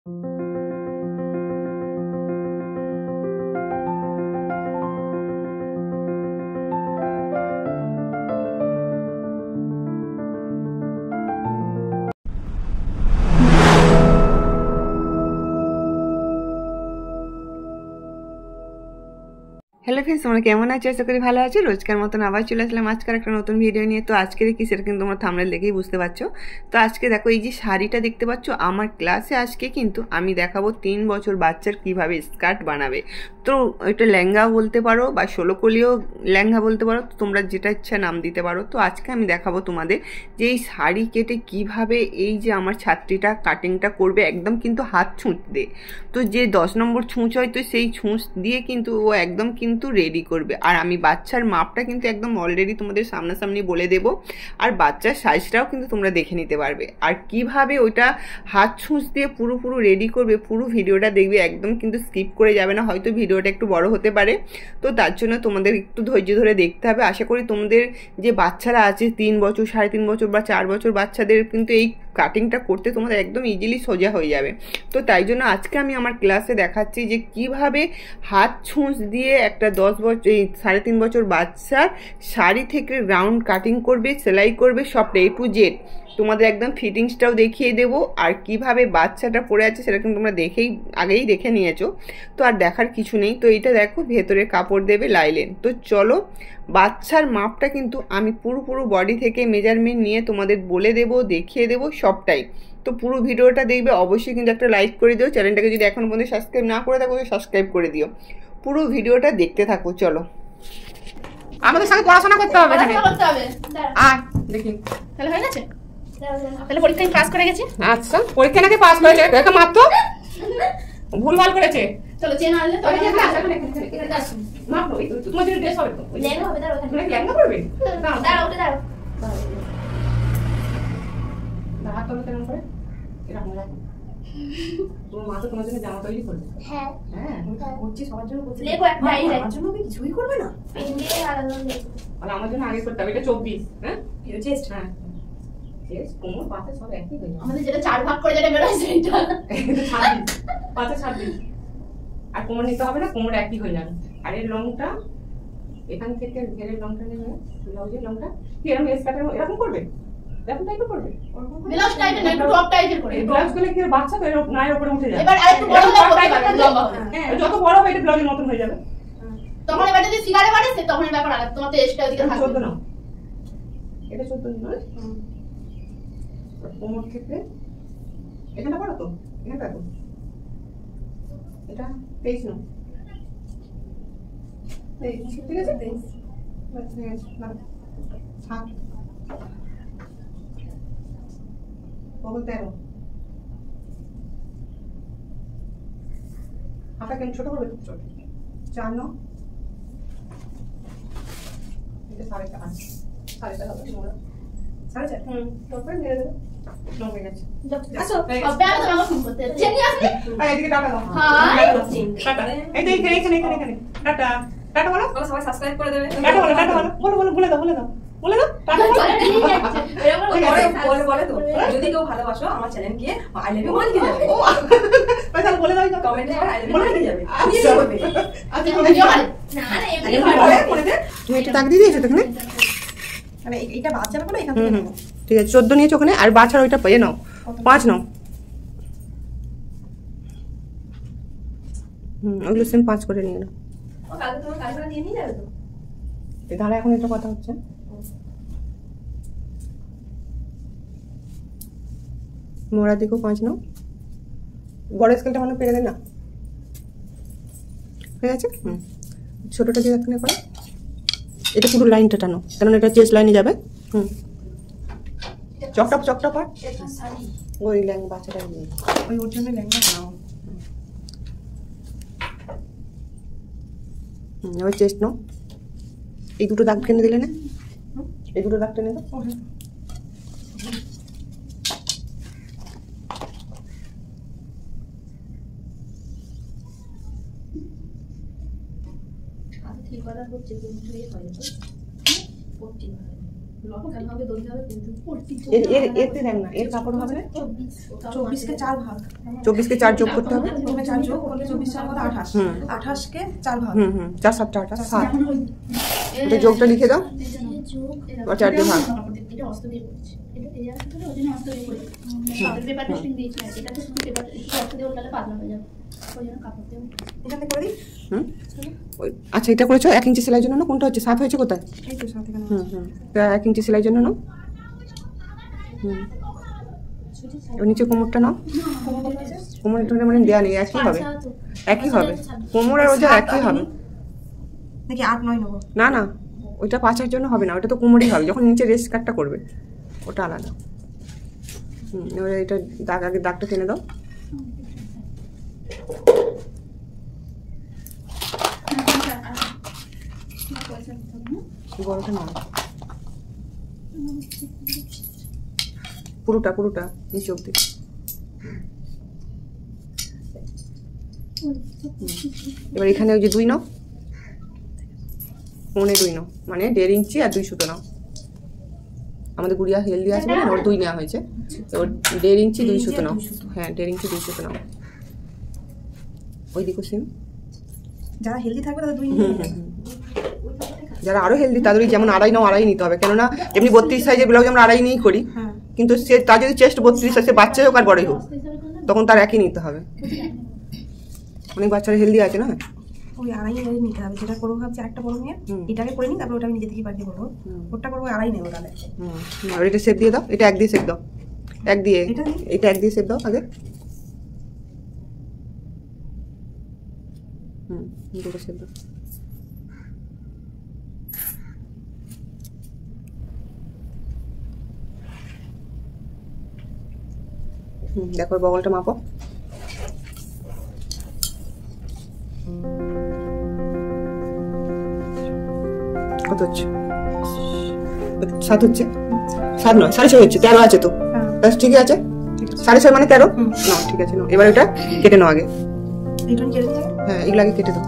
Hello friends, তোমরা কেমন আছো? আশা করি ভালো আছো। রোজকার মতন আবার চলে আসলাম আজকের একটা নতুন ভিডিও নিয়ে। তো আজকের কি সেটা কিন্তু তোমরা থাম্বনেল দেখেই বুঝতে পারছো। তো আজকে দেখো, এই যে শাড়িটা দেখতে পাচ্ছ, আমার ক্লাসে আজকে কিন্তু আমি দেখাবো 3 বছর বাচ্চার কিভাবে স্কার্ট বানাবে। তো এটা লেহেঙ্গা বলতে পারো বা 16 কলিও লেহেঙ্গা বলতে পারো, তোমরা যেটা ইচ্ছা নাম দিতে পারো। তো আজকে আমি দেখাবো তোমাদের যে এই শাড়ি কেটে কিভাবে এই যে আমার ছাত্রীটা কাটিংটা করবে, একদম কিন্তু হাত ছুঁচ দিয়ে। তো যে 10 নম্বর ছুঁচ হয়, তো সেই ছুঁচ দিয়ে কিন্তু ও একদম কিন্তু রেডি করবে। আর আমি বাচ্চার মাপটা কিন্তু একদম অলরেডি তোমাদের সামনাসামনি বলে দেব, আর বাচ্চার সাইজটাও কিন্তু তোমরা দেখে নিতে পারবে। আর কিভাবে ওইটা হাত ছুঁচ দিয়ে পুরো রেডি করবে, পুরো ভিডিওটা দেখবে, একদম কিন্তু স্কিপ করে যাবে না। হয়তো ভিডিওটা একটু বড় হতে পারে, তো তার জন্য তোমাদের একটু ধৈর্য ধরে দেখতে হবে। আশা করি তোমাদের যে বাচ্চারা আছে 3 বছর, 3.5 বছর বা 4 বছর বাচ্চাদের কিন্তু এই কাটিংটা করতে তোমাদের একদম ইজিলি সোজা হয়ে যাবে। তো তাই জন্য আজকে আমি আমার ক্লাসে দেখাচ্ছি যে কিভাবে হাত ছুঁচ দিয়ে একটা 10 বছর 3.5 বছর বাচ্চার শাড়ি থেকে রাউন্ড কাটিং করবে, সেলাই করবে, সবটা A to Z তোমাদের একদম ফিটিংসটাও দেখিয়ে দেবো। আর কিভাবে বাচ্চাটা পরে আছে সেটা কিন্তু তোমরা আগেই দেখে নিয়েছো, তো আর দেখার কিছু নেই। তো এটা দেখো, ভেতরে কাপড় দেবে লাইলেন। তো চলো, বাচ্চার মাপটা কিন্তু আমি পুরো বডি থেকে মেজারমেন্ট নিয়ে তোমাদের বলে দেবো, দেখিয়ে দেবো সবটাই। তো পুরো ভিডিওটা দেখবে, অবশ্যই কিন্তু একটা লাইক করে দিও। চ্যানেলটাকে যদি এখনো পর্যন্ত সাবস্ক্রাইব না করে থাকো, সাবস্ক্রাইব করে দিও। পুরো ভিডিওটা দেখতে থাকো, চলো। আমাদের সঙ্গে পড়াশোনা করতে হবে, আর দেখি তাহলে হয়ে গেছে। তাহলে পরীক্ষায় পাস করে গেছে। আচ্ছা, পরীক্ষা নাকি পাস করেছে, দেখো মাত্র ভুলভাল করেছে। চলো চেন আনলে তো এটা আসো মাপ লো, তোমার জন্য ড্রেস হবে তো। লেহেঙ্গা হবে, দাঁড়াও ওখানে। লেহেঙ্গা করবে? দাঁড়াও ওটা দাঁড়াও। হাত তোলো কেমন করে? এরকম রাখো। তোমার মা তো তোমার জন্য জামা তৈরি করবে। হ্যাঁ হ্যাঁ, করছি সবার জন্য করছি। লেগো একটা এই আমার জন্য কি কিছুই করবে না? পেন দিয়ে আলাদা লেগো। আর আমার জন্য আগে করতে হবে। এটা 24, হ্যাঁ? এটা চেস্ট, হ্যাঁ। চেস্ট, কোমর, পাতা সব একই হয়ে যাবে। আমাদের যেটা 4 ভাগ করে যেটা বের হয় সেটা। এটা 26, পাতা 26। আর কোমর নিতে হবে না, কোমর একই হয়ে যাবে। আর এর লংটা এখান থেকে ঘেরের লংটা নেবে, ব্লাউজের লংটা কি এরকম স্কার্টের এরকম করবে? এরকম টাইপের করবে? ব্লাউজ টাইপের না, একটু টপ টাইপের করে। এই ব্লাউজগুলো কি বাচ্চা তো এর নায়ের উপরে উঠে যাবে। এবার আরেকটু বড় হলে করতে পারবে, লম্বা হবে। হ্যাঁ, যত বড় হবে এটা ব্লাউজের মতন হয়ে যাবে। তখন এবার যদি সিগারে বাড়ে সে তখন ব্যাপার আলাদা, তোমার তো এক্সট্রা দিকে থাকবে। 14 নাও, এটা 14 নয়। কোমর থেকে এখানটা বড় তো, এখানটা তো এটা 23 নাও। এই ঠিক আছে, 23 বাস হয়ে গেছে। না থাক, বল 13। হাতা কেন ছোট করবে? ছোট 4 নাও। এটা 4.5, 4.5 হবে তোমরা 4.5। তারপরে মেরে দেবে। নাও হয়ে গেছে। আসো সবটা আমি তোমাকে ফোন করতে চেনি আসলে। আর এদিকে টাটা দাও। Hi tata. এই তো এখানে টাটা টাটা বলো। সবাই সাবস্ক্রাইব করে দেবে। টাটা বলো বলে দাও টাটা বলো। বলে তো যদি কেউ ভালোবাসো আমার চ্যানেলকে আই লাভ ইউ বলে দিয়ে যাবে। তাহলে বলে দাও, কমেন্টে আই লাভ ইউ বলে দিয়ে যাবে। আচ্ছা ভিডিও মানে না না এমনি বলে দে। তুমি একটু তাক দিয়ে দিয়েছো তো এখানে? মানে এইটা বাদ যাবে না, এখান থেকে নেবো। ঠিক আছে, 14 নিয়েছো ওখানে, আর বাছার ওইটা পেয়ে নাও, 5 নাও। ওগুলো সেম 5 করে নিয়ে নাও। ও কালকে তোমার কালকে দিয়ে নিয়ে যাবে তো। এই দাঁড়া, এখন একটা কথা হচ্ছে। মোড়া দিকেও 5 নাও। বড় স্কেলটা মানে পেরে দেয় না, হয়ে গেছে। ছোটটা দিয়ে এখানে করে এটা পুরো লাইনটা টানো, কারণ এটা চেস্ট লাইনে যাবে। চকটা পার ওই লেহেঙ্গা বাচ্চাটা নিয়ে ওই ওর জন্য লেহেঙ্গা নাও। এবার চেস্ট নাও। এই দুটো দাগ টেনে দিলে না, এই দুটো দাগ টেনে দাও। ঠিক কথা হচ্ছে কিন্তু এই হয় তো 40 এতে দেখ না, এর কাপড় হবে না। 24 কে 4 ভাগ, 24 কে 4 যোগ করতে হবে। 4 যোগ করলে 24 4 কত 28, 28 কে 4 ভাগ, 4 7 28 7। এটা যোগটা লিখে দাও, 4 দিয়ে ভাগ। এটা অস্ত দিয়ে করছি, এটা এই আসলে ওজন্য অস্ত দিয়ে করছি। সাদা পেপারটা স্টিং দিয়েছি, এটা তো শুধু পেপার অস্ত দিয়ে ওঠালে পাতলা হয়ে যাবে, ওজন্য কাপড় দিয়ে এখানে করে দিই। আচ্ছা এটা করেছো 1 ইঞ্চি সেলাইয়ের জন্য না? কোনটা হচ্ছে 7 হয়েছে কোথায়? এই তো সাথে এখানে। 1 ইঞ্চি সেলাইয়ের জন্য নাও। এবার নিচে কোমরটা নাও। কোমরটা মানে দেয়া নেই, একই হবে, একই হবে। কোমর আর ওজা একই হবে নাকি 8 9 নেব? না না, ওইটা পাঁচার জন্য হবে না, ওটা তো কোমরই হবে যখন নিচে রেস্ট কাটটা করবে, ওটা আলাদা। এবার এটা দাগ, আগে দাগটা টেনে দাও। বড়টা নাও, পুরোটা পুরোটা নিচে অব্দি। এবার এখানে ওই যে 2 নাও, 2.5 নাও, মানে 1.5 ইঞ্চি আর 2 সুতো নাও। আমাদের গুড়িয়া হেলদি আছে বলে ওর 2 নেওয়া হয়েছে, তো 1.5 ইঞ্চি 2 সুতো নাও। হ্যাঁ 1.5 ইঞ্চি 2 সুতো নাও। ওই দিকো সেম, যারা হেলদি থাকবে তাদের 2 নিতে। যারা আরো হেলদি তাদের যেমন 2.5 নাও, 2.5 নিতে হবে, কেননা এমনি 32 সাইজের ব্লাউজ আমরা 2.5 নিয়েই করি, কিন্তু সে তার যদি চেস্ট 32 আছে, বাচ্চাই হোক আর বড়ই হোক, তখন তার একই নিতে হবে। অনেক বাচ্চারা হেলদি আছে না, ওই 2.5 নিতে হবে। যেটা করবো ভাবছি একটা বড় নিয়ে এটাকে করে নিই, তারপর ওটা আমি নিজে থেকে পাঠিয়ে করবো। ওটা করবো 2.5 নেবো তাহলে। আর এটা শেপ দিয়ে দাও, এটা 1 দিয়ে শেপ দাও, 1 দিয়ে, এটা 1 দিয়ে শেপ দাও আগে। দুটো শেপ দাও। দেখো বগলটা মাপো। কত হচ্ছে? 7 হচ্ছে? 7 নয়, 6.5 হচ্ছে, 13 আছে তো, ঠিকই আছে। 6.5 মানে 13 না, ঠিক আছে। এবার এটা কেটে নাও আগে। হ্যাঁ এগুলো আগে কেটে দাও।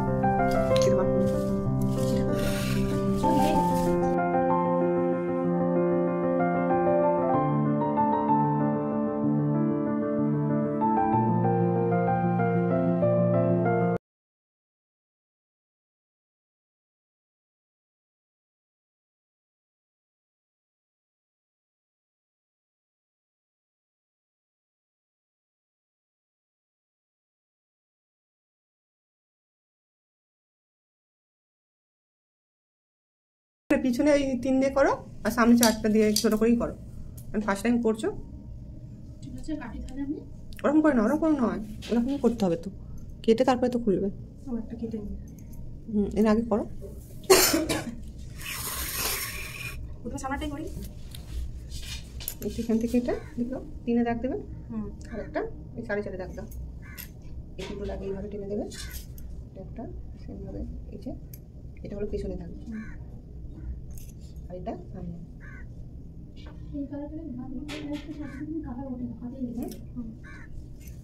পিছনে এই 3 দিয়ে করো, আর সামনে 4টা দিয়ে ছোট করেই করো, কারণ ফার্স্ট টাইম করছো। ওরকম করে না, ওরকম করে নয়, ওরকমই করতে হবে তো, কেটে তারপরে তো খুলবে। এর আগে করো। সামনেটাই করি। এখান থেকে এটা দেখো 3-এ দাগ দেবে, আর একটা এই 4.5 দাগ দাও। এই দুটো দাগ এইভাবে টেনে দেবে, একটা সেমভাবে। এই যে এটা হলো পিছনে থাকবে, আর এটা সামনে।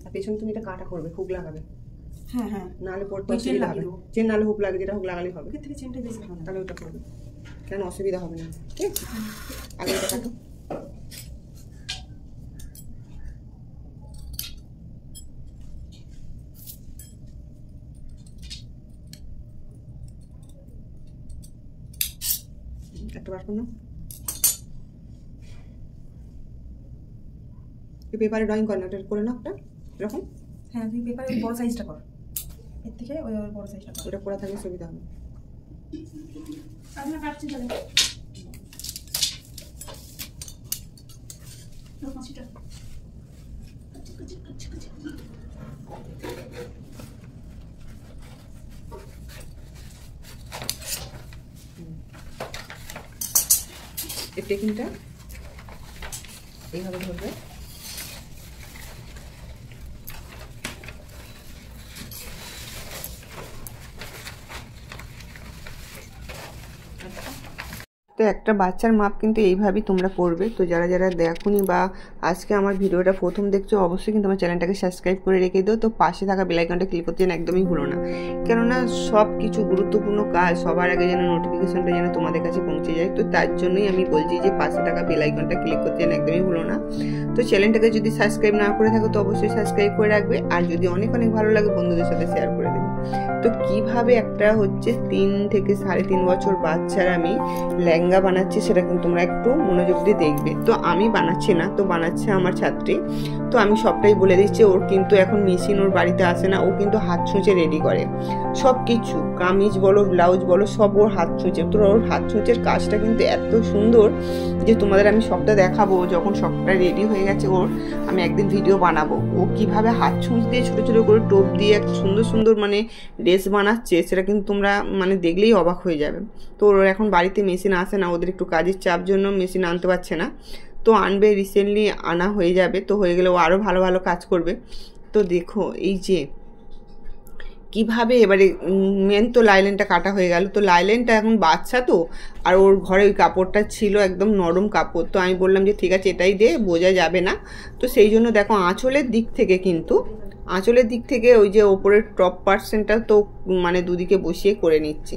আর পেছনে তুমি এটা কাটা করবে, হুক লাগাবে। হ্যাঁ হ্যাঁ, নাহলে পড়তে অসুবিধা হবে। চেন নাহলে হুক লাগে, যেটা হুক লাগালেই হবে। থেকে চেনটা বেশি ভালো, তাহলে ওটা করবে, কেন অসুবিধা হবে না। ঠিক আছে, আগে এটা কাটো। একটা বার করো, পেপারে ড্রয়িং কর না, এটা করে না একটা এরকম। হ্যাঁ তুই পেপারে ওই বড় সাইজটা কর, এর থেকে ওই বড় সাইজটা কর, ওটা করা থাকলে সুবিধা হবে। আমরা কাটছি তাহলে। এই টেকিংটা এইভাবে ধরবে, তো একটা বাচ্চার মাপ কিন্তু এইভাবেই তোমরা করবে। তো যারা যারা দেখোনি বা আজকে আমার ভিডিওটা প্রথম দেখছো অবশ্যই কিন্তু আমার চ্যানেলটাকে সাবস্ক্রাইব করে রেখে দিও। তো পাশে থাকা বেল আইকনটা ক্লিক করতে যেন একদমই ভুলো না, কেননা সব কিছু গুরুত্বপূর্ণ কাজ সবার আগে যেন নোটিফিকেশনটা যেন তোমাদের কাছে পৌঁছে যায়। তো তার জন্যই আমি বলছি যে পাশে থাকা বেল আইকনটা ক্লিক করতে যেন একদমই ভুলো না। তো চ্যানেলটাকে যদি সাবস্ক্রাইব না করে থাকো তো অবশ্যই সাবস্ক্রাইব করে রাখবে, আর যদি অনেক অনেক ভালো লাগে বন্ধুদের সাথে শেয়ার করে দেবে। তো কিভাবে একটা হচ্ছে 3 থেকে 3.5 বছর বাচ্চার আমি লেহেঙ্গা বানাচ্ছি সেটা কিন্তু তোমরা একটু মনোযোগ দিয়ে দেখবে। তো আমি বানাচ্ছি না, তো বানাচ্ছে আমার ছাত্রী। তো আমি সবটাই বলে দিচ্ছি। ওর কিন্তু এখন মেশিন ওর বাড়িতে আসে না, ও কিন্তু হাত ছুঁচে রেডি করে সব কিছু, কামিজ বলো ব্লাউজ বলো সব ওর হাত ছুঁচে। তো ওর হাত ছুঁচের কাজটা কিন্তু এত সুন্দর যে তোমাদের আমি সবটা দেখাবো। যখন সবটা রেডি হয়ে গেছে ওর, আমি একদিন ভিডিও বানাবো ও কিভাবে হাত ছুঁচ দিয়ে ছোটো ছোটো করে টোপ দিয়ে একটা সুন্দর সুন্দর মানে ড্রেস বানাচ্ছে, সেটা কিন্তু তোমরা মানে দেখলেই অবাক হয়ে যাবে। তো ওর এখন বাড়িতে মেশিন আসে না, ওদের একটু কাজের চাপ জন্য মেশিন আনতে পারছে না। তো আনবে, রিসেন্টলি আনা হয়ে যাবে। তো হয়ে গেলে ও আরও ভালো ভালো কাজ করবে। তো দেখো এই যে কিভাবে এবারে মেন তো লাইলেনটা কাটা হয়ে গেল। তো লাইলেনটা এখন বাচ্চা তো, আর ওর ঘরে ওই কাপড়টা ছিল একদম নরম কাপড়। তো আমি বললাম যে ঠিক আছে এটাই দে, বোঝা যাবে না। তো সেই জন্য দেখো আঁচলের দিক থেকে কিন্তু ওই যে ওপরের টপ পার্সেন্টটা তো মানে দুদিকে বসিয়ে করে নিচ্ছে।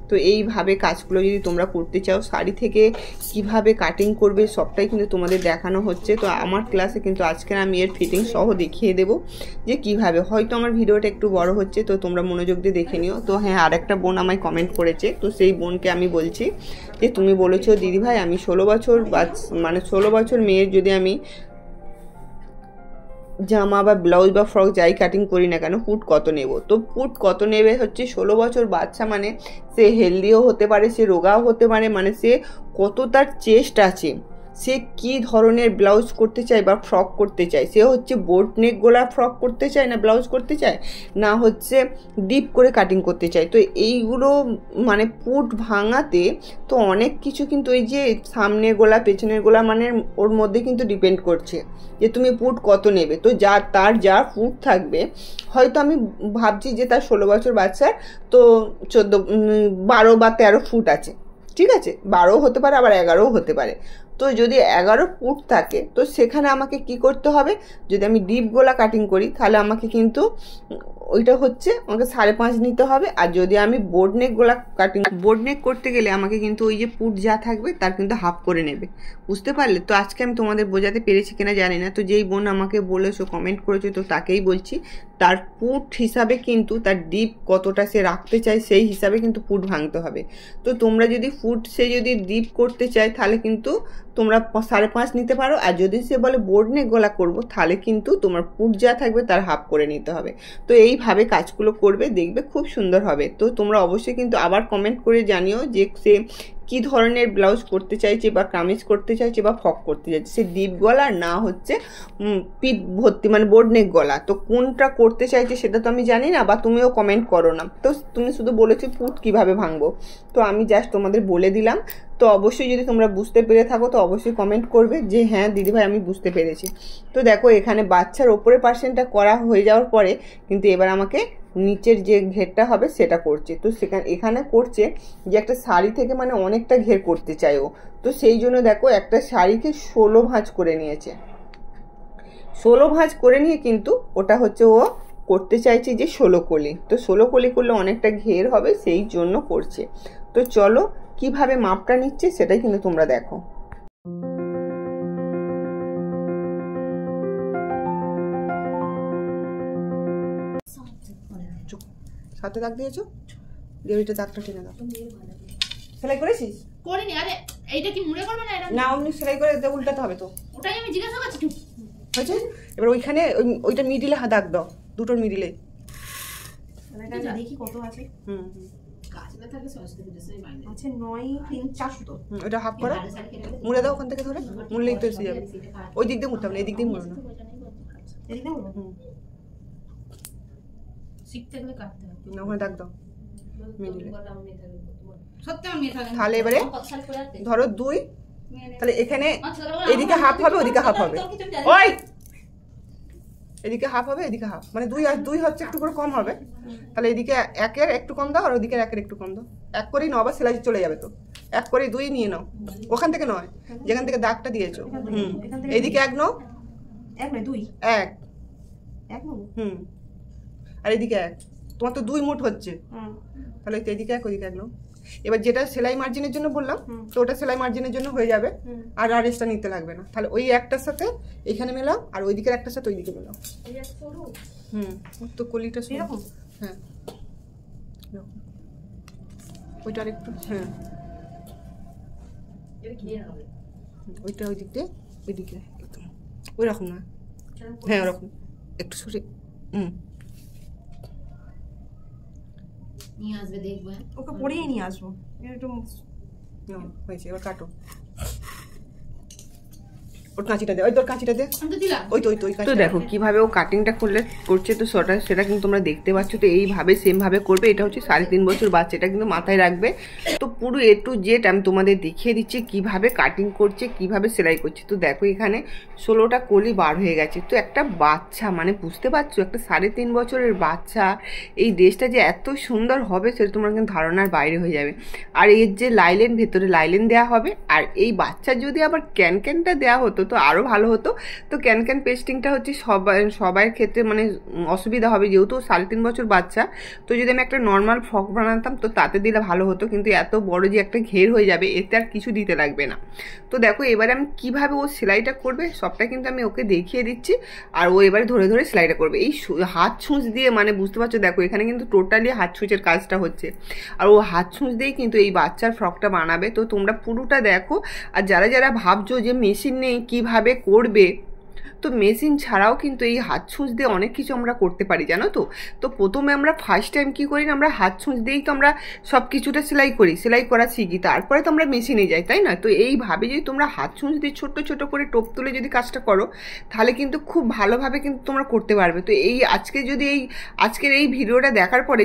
তো এইভাবে কাজগুলো যদি তোমরা করতে চাও, শাড়ি থেকে কিভাবে কাটিং করবে সবটাই কিন্তু তোমাদের দেখানো হচ্ছে। তো আমার ক্লাসে কিন্তু আজকে আমি এর ফিটিং সহ দেখিয়ে দেবো যে কিভাবে। হয়তো আমার ভিডিওটা একটু বড় হচ্ছে, তো তোমরা মনোযোগ দিয়ে দেখে নিও। তো হ্যাঁ, আরেকটা বোন আমায় কমেন্ট করেছে, তো সেই বোনকে আমি বলছি যে তুমি বলেছো দিদিভাই আমি 16 বছর মানে 16 বছর মেয়ের যদি আমি জামা বা ব্লাউজ বা ফ্রক যাই কাটিং করি না কেন ফুট কত নেব। তো ফুট কত নেবে হচ্ছে 16 বছর বাচ্চা, মানে সে হেলদিও হতে পারে, সে রোগাও হতে পারে, মানে সে কত তার চেস্ট আছে, সে কি ধরনের ব্লাউজ করতে চায় বা ফ্রক করতে চায়, সে হচ্ছে বোট নেক গোলা ফ্রক করতে চায় না ব্লাউজ করতে চায়, না হচ্ছে ডিপ করে কাটিং করতে চায়। তো এইগুলো মানে পুট ভাঙাতে তো অনেক কিছু কিন্তু এই যে সামনের গোলা পেছনের গোলা মানে ওর মধ্যে কিন্তু ডিপেন্ড করছে যে তুমি পুট কত নেবে। তো তার যা ফুট থাকবে, হয়তো আমি ভাবছি যে তার 16 বছর বাচ্চার তো 12 বা 13 ফুট আছে, ঠিক আছে, 12 হতে পারে আবার 11ও হতে পারে। তো যদি 11 ফুট থাকে তো সেখানে আমাকে কি করতে হবে, যদি আমি ডিপ গোলা কাটিং করি তাহলে আমাকে কিন্তু ওইটা হচ্ছে আমাকে 5.5 নিতে হবে। আর যদি আমি বোর্ড নেক গোলা কাটিং বোর্ড নেক করতে গেলে আমাকে কিন্তু ওই যে পুট যা থাকবে তার কিন্তু হাফ করে নেবে, বুঝতে পারলে। তো আজকে আমি তোমাদের বোঝাতে পেরেছি কিনা জানি না। তো যেই বোন আমাকে বলেছো কমেন্ট করেছো তো তাকেই বলছি, তার পুট হিসাবে কিন্তু তার ডিপ কতটা সে রাখতে চায় সেই হিসাবে কিন্তু পুট ভাঙতে হবে। তো তোমরা যদি ফুট সে যদি ডিপ করতে চায় তাহলে কিন্তু তোমরা 5.5 নিতে পারো। আর যদি সে বলে বোর্ড নেক গলা করবো তাহলে কিন্তু তোমার পুট যা থাকবে তার হাফ করে নিতে হবে। তো এইভাবে কাজগুলো করবে, দেখবে খুব সুন্দর হবে। তো তোমরা অবশ্যই কিন্তু আবার কমেন্ট করে জানিও যে সে কি ধরনের ব্লাউজ করতে চাইছে বা কামিজ করতে চাইছে বা ফ্রক করতে চাইছে, সে ডিপ গলা না হচ্ছে পিঠ ভর্তি মানে বোর্ড নেক গলা। তো কোনটা করতে চাইছে সেটা তো আমি জানি না, বা তুমিও কমেন্ট করো না। তো তুমি শুধু বলেছো পুট কিভাবে ভাঙবো, তো আমি জাস্ট তোমাদের বলে দিলাম। তো অবশ্যই যদি তোমরা বুঝতে পেরে থাকো তো অবশ্যই কমেন্ট করবে যে হ্যাঁ দিদিভাই আমি বুঝতে পেরেছি। তো দেখো এখানে বাচ্চার ওপরের পার্সেন্টটা করা হয়ে যাওয়ার পরে কিন্তু এবার আমাকে নিচের যে ঘেরটা হবে সেটা করছে। তো এখানে করছে যে একটা শাড়ি থেকে মানে অনেকটা ঘের করতে চায় ও। তো সেই জন্য দেখো একটা শাড়িকে 16 ভাঁজ করে নিয়েছে। 16 ভাঁজ করে নিয়ে কিন্তু ওটা হচ্ছে ও করতে চাইছে যে 16 কলি। তো 16 কলি করলে অনেকটা ঘের হবে, সেই জন্য করছে। তো চলো কিভাবে মাপটা নিচ্ছে সেটাই কিন্তু তোমরা দেখো। সাথে দাগ দিয়েছো, দেড়টা দাগটা টেনে দাও। সেলাই করেছিস? করিনি। আরে এইটা কি মুড়ে করবে না? এটা না, অমনি সেলাই করে উল্টাতে হবে। তো ওটাই আমি জিজ্ঞাসা করছি। হয়েছে? এবার ওইখানে ওইটা মিডিলে দাগ দাও, দুটোর মিডিলে। দেখি কত আছে। কাজটা থাকে সস্তা দিতেছে মাইনে আছে 9 3 400। ওটা হাফ করো, মুড়ে দাও ওখান থেকে ধরে, মুড়লেই তো এসে যাবে। ওই দিক দিয়ে মুড়তে হবে না, এই দিক দিয়ে মুড়ো না। এদিক দিয়ে মুড়ো। শিখতে গেলে কাটতে হবে না, ওখানে দাগ দাও মিডিলে। সত্যি আমি মেয়ে থাকে। তাহলে এবারে ধরো 2, তাহলে এখানে এদিকে হাফ হবে ওদিকে হাফ হবে। ওই এদিকে হাফ হবে এদিকে হাফ, মানে 2 আর 2 হচ্ছে একটু করে কম হবে। তাহলে এদিকে 1-এর একটু কম দাও আর ওদিকে 1-এর একটু কম দাও। 1 করেই নাও, আবার সেলাই চলে যাবে। তো এক করে 2 নিয়ে নাও, ওখান থেকে নয় যেখান থেকে দাগটা দিয়েছো। এইদিকে 1 নাও, 1 নয় 2, 1 1 নেবো। আর এদিকে 1, তোমার তো 2 মুঠ হচ্ছে, তাহলে এইদিকে 1 ওইদিকে 1 নাও। এবার যেটা সেলাই মার্জিনের জন্য বললাম, তো ওটা সেলাই মার্জিনের জন্য হয়ে যাবে, আর এক্সট্রা নিতে লাগবে না। তাহলে ওই একটার সাথে এখানে মেলাও, আর ওই দিকের একটার সাথে ওই দিকে মেলাও। তো কলিটা এরকম, হ্যাঁ ওইটা আরেকটু, হ্যাঁ ওইটা ওই দিক দিয়ে ওইদিকে একদম ওই রকম না, হ্যাঁ ওরকম একটু সরে নিয়ে আসবে, দেখবো ওকে পরিয়ে নিয়ে আসবো একটু। হয়েছে, এবার কাটো। ওর কাঁচিটা দে, ওই তোর কাঁচিটা দে, ওই তো ওই তো ওই কাঁচিটা। তো দেখো কিভাবে ও কাটিংটা করছে, তো সেটা কিন্তু তোমরা দেখতে পাচ্ছ। তো এইভাবে সেম ভাবে করবে। এটা হচ্ছে 3.5 বছর বাচ্চা, এটা কিন্তু মাথায় রাখবে। তো পুরো A to Z আমি তোমাদের দেখিয়ে দিচ্ছি কিভাবে কাটিং করছে, কিভাবে সেলাই করছে। তো দেখো এখানে 16টা কলি বার হয়ে গেছে। তো একটা বাচ্চা, মানে বুঝতে পারছো, একটা 3.5 বছরের বাচ্চা এই ড্রেসটা যে এত সুন্দর হবে সেটা তোমরা কিন্তু ধারণার বাইরে হয়ে যাবে। আর এর যে লাইলেন, ভেতরে লাইলেন দেওয়া হবে, আর এই বাচ্চার যদি আবার ক্যানক্যানটা দেওয়া হতো তো আরও ভালো হতো। তো ক্যানক্যান পেস্টিংটা হচ্ছে সবার ক্ষেত্রে মানে অসুবিধা হবে, যেহেতু 3.5 বছর বাচ্চা। তো যদি আমি একটা নর্মাল ফ্রক বানাতাম তো তাতে দিলে ভালো হতো, কিন্তু এত বড় যে একটা ঘের হয়ে যাবে এতে আর কিছু দিতে লাগবে না। তো দেখো এবারে আমি কিভাবে ও সেলাইটা করবে সবটা কিন্তু আমি ওকে দেখিয়ে দিচ্ছি, আর ও এবারে ধরে ধরে সেলাইটা করবে। এই হাত ছুঁচ দিয়ে, মানে বুঝতে পারছো, দেখো এখানে কিন্তু টোটালি হাত ছুঁচের কাজটা হচ্ছে, আর ও হাত ছুঁচ দিয়েই কিন্তু এই বাচ্চার ফ্রকটা বানাবে। তো তোমরা পুরোটা দেখো। আর যারা যারা ভাবছো যে মেশিন নেই কিভাবে করবে, তো মেশিন ছাড়াও কিন্তু এই হাত ছুঁচ দিয়ে অনেক কিছু আমরা করতে পারি, জানো তো। তো প্রথমে আমরা ফার্স্ট টাইম কি করি না, আমরা হাত ছুঁচ দিয়েই তো আমরা সব কিছুটা সেলাই করি, সেলাই করা শিখি, তারপরে তো আমরা মেশিনে যাই, তাই না। তো এইভাবে যদি তোমরা হাত ছুঁচ দিয়ে ছোট ছোট করে টোপ তুলে যদি কাজটা করো তাহলে কিন্তু খুব ভালোভাবে কিন্তু তোমরা করতে পারবে। তো এই আজকের এই ভিডিওটা দেখার পরে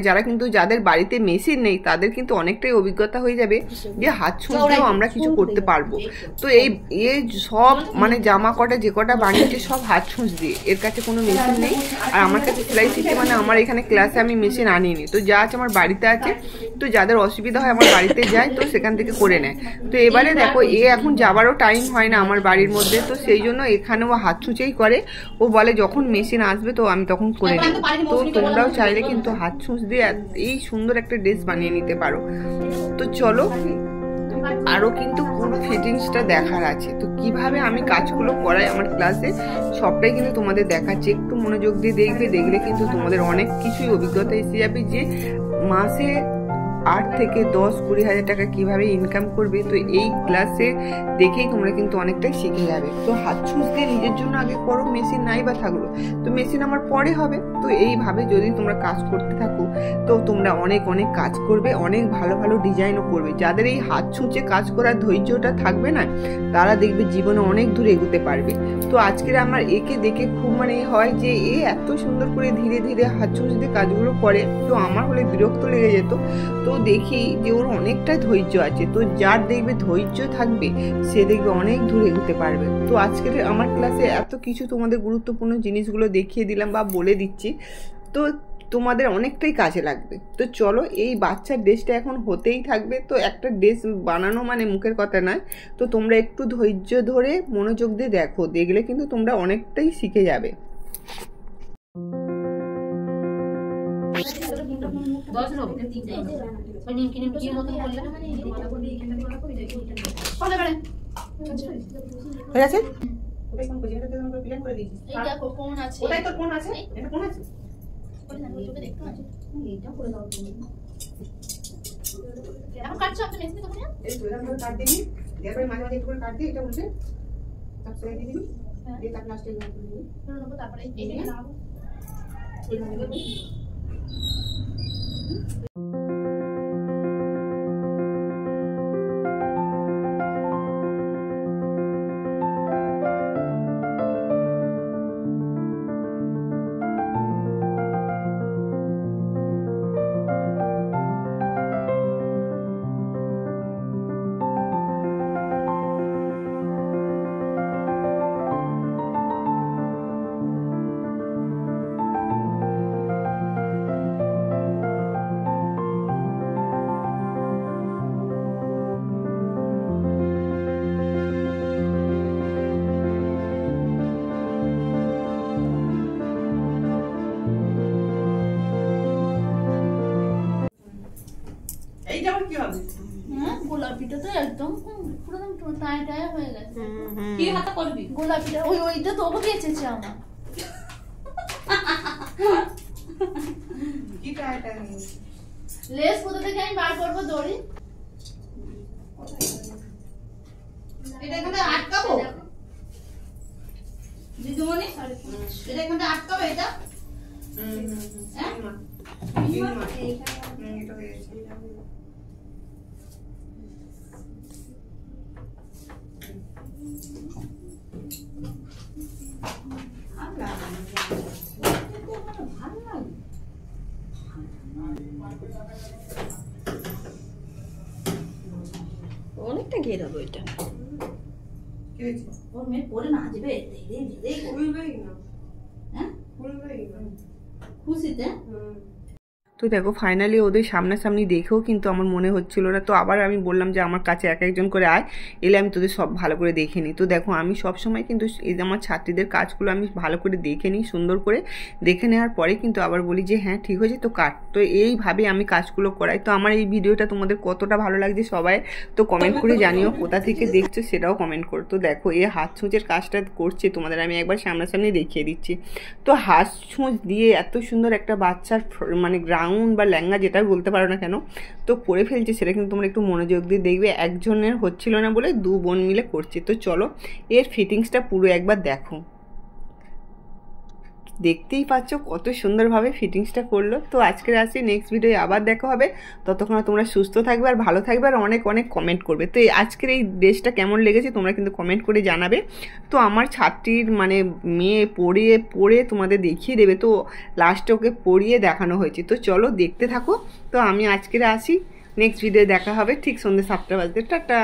যাদের বাড়িতে মেশিন নেই তাদের কিন্তু অনেকটাই অভিজ্ঞতা হয়ে যাবে যে হাত ছুঁচ দিয়েও আমরা কিছু করতে পারবো। তো এই সব মানে জামা কটা যে কটা বানিয়েছে সব হাত ছুঁচ দিয়ে, এর কাছে কোনো মেশিন নেই। আর আমার কাছে সেলাই শিখতে মানে আমার এখানে ক্লাসে আমি মেশিন আনিনি, তো যা আছে আমার বাড়িতে আছে। তো যাদের অসুবিধা হয় আমার বাড়িতে যায়, তো সেখান থেকে করে নেয়। তো এবারে দেখো এখন যাবারও টাইম হয় না আমার বাড়ির মধ্যে, তো সেই জন্য এখানেও হাত ছুঁচেই করে। ও বলে যখন মেশিন আসবে তো আমি তখন করে নেব। তো তোমরাও চাইলে কিন্তু হাত ছুঁচ দিয়ে এই সুন্দর একটা ড্রেস বানিয়ে নিতে পারো। তো চলো, আরও কিন্তু পুরো ফিটিংসটা দেখার আছে। তো কিভাবে আমি কাজগুলো করাই আমার ক্লাসে সবটাই কিন্তু তোমাদের দেখাচ্ছি, একটু মনোযোগ দিয়ে দেখলে কিন্তু তোমাদের অনেক কিছুই অভিজ্ঞতা এসে যাবে যে মাসে 8 থেকে 10-20 হাজার টাকা কিভাবে ইনকাম করবে। তো এই ক্লাসে দেখেই তোমরা কিন্তু অনেকটাই শিখে যাবে। তো হাত ছুঁচ দিয়ে নিজের জন্য আগে করো, মেশিন নাই বা থাকলো, তো মেশিন আমার পরে হবে। তো এইভাবে যদি তোমরা কাজ করতে থাকো তো তোমরা অনেক কাজ করবে, অনেক ভালো ভালো ডিজাইনও করবে। যাদের এই হাত ছুঁচে কাজ করার ধৈর্যটা থাকবে না তারা দেখবে জীবনে অনেক দূর এগোতে পারবে। তো আজকের আমার একে দেখে খুব মানে হয় যে এত সুন্দর করে ধীরে ধীরে হাত ছুঁচ দিয়ে কাজগুলো করে, তো আমার হলে বিরক্ত লেগে যেত। তো দেখি যে ওর অনেকটা ধৈর্য আছে। তো যার দেখবে ধৈর্য থাকবে সে দেখবে অনেক দূর এগোতে পারবে। তো আজকের আমার ক্লাসে এত কিছু তোমাদের গুরুত্বপূর্ণ জিনিসগুলো দেখিয়ে দিলাম বা বলে দিচ্ছি, তো তোমাদের অনেকটাই কাজে লাগবে। তো চলো, এই বাচ্চার ড্রেসটা এখন হতেই থাকবে। তো একটা ড্রেস বানানো মানে মুখের কথা নয়। তো তোমরা একটু ধৈর্য ধরে মনোযোগ দিয়ে দেখো, দেখলে কিন্তু তোমরা অনেকটাই শিখে যাবে। হয়ে গেছে? ওটাই তো কোন আছে, এটা কোন আছে? এখন কাটছো আপনি মেশিনে তখন এই তো এরকম করে কাট দিবি, এরপরে মাঝে মাঝে একটু করে কাট দিয়ে এটা উল্টে চাপ ছেড়ে দিবি, দিয়ে তার লাস্টে এইভাবে করে দিবি, তারপরে এইদিকে লাগাবো। এইভাবে করবি। গোলাপিটা তো একদম পুরো টাই টাই হয়ে গেছে। কি হাতা করবি গোলাপিটা? ওইটা তোকে বেঁচেছে আমার। কি টাই টাই লেস কোথা থেকে আমি বার করবো দড়ি? এটা এখানে আটকাবো দিদিমণি, এটা এখানে আটকাবো এটা। অনেকটা ঘের হবে ওইটা। ওর মেয়ে পরে নাচবে ধীরে ধীরে খুশিতে। তো দেখো ফাইনালি ওদের সামনাসামনি দেখেও কিন্তু আমার মনে হচ্ছিল না। তো আবার আমি বললাম যে আমার কাছে এক একজন করে আয়, এলে আমি তোদের সব ভালো করে দেখে নিই। তো দেখো আমি সব সময় কিন্তু এই যে আমার ছাত্রীদের কাজগুলো আমি ভালো করে দেখে নিই, সুন্দর করে দেখে নেওয়ার পরে কিন্তু আবার বলি যে হ্যাঁ ঠিক হয়েছে তো কাট। তো এইভাবে আমি কাজগুলো করাই। তো আমার এই ভিডিওটা তোমাদের কতটা ভালো লাগছে সবাই তো কমেন্ট করে জানিও, কোথা থেকে দেখছো সেটাও কমেন্ট করো। তো দেখো এই হাত ছুঁচের কাজটা করছে তোমাদের আমি একবার সামনাসামনি দেখিয়ে দিচ্ছি। তো হাত ছুঁচ দিয়ে এত সুন্দর একটা বাচ্চার মানে গাউন বা লেহেঙ্গা যেটা বলতে পারো না কেন তো করে ফেলছে, সেটা কিন্তু তোমরা একটু মনোযোগ দিয়ে দেখবে। একজনের হচ্ছিল না বলে দু বোন মিলে করছে। তো চলো এর ফিটিংসটা পুরো একবার দেখো, দেখতেই পাচ্ছ কত সুন্দরভাবে ফিটিংসটা করলো। তো আজকের আসি, নেক্সট ভিডিও আবার দেখা হবে। ততক্ষণ তোমরা সুস্থ থাকবে আর ভালো থাকবে আর অনেক অনেক কমেন্ট করবে। তো আজকের এই ড্রেসটা কেমন লেগেছে তোমরা কিন্তু কমেন্ট করে জানাবে। তো আমার ছাত্রীর মানে মেয়ে পরে তোমাদের দেখিয়ে দেবে। তো লাস্টে ওকে পরিয়ে দেখানো হয়েছে। তো চলো দেখতে থাকো। তো আমি আজকের আসি, নেক্সট ভিডিও দেখা হবে ঠিক সন্ধ্যে 7টা বাজতে। টাটা।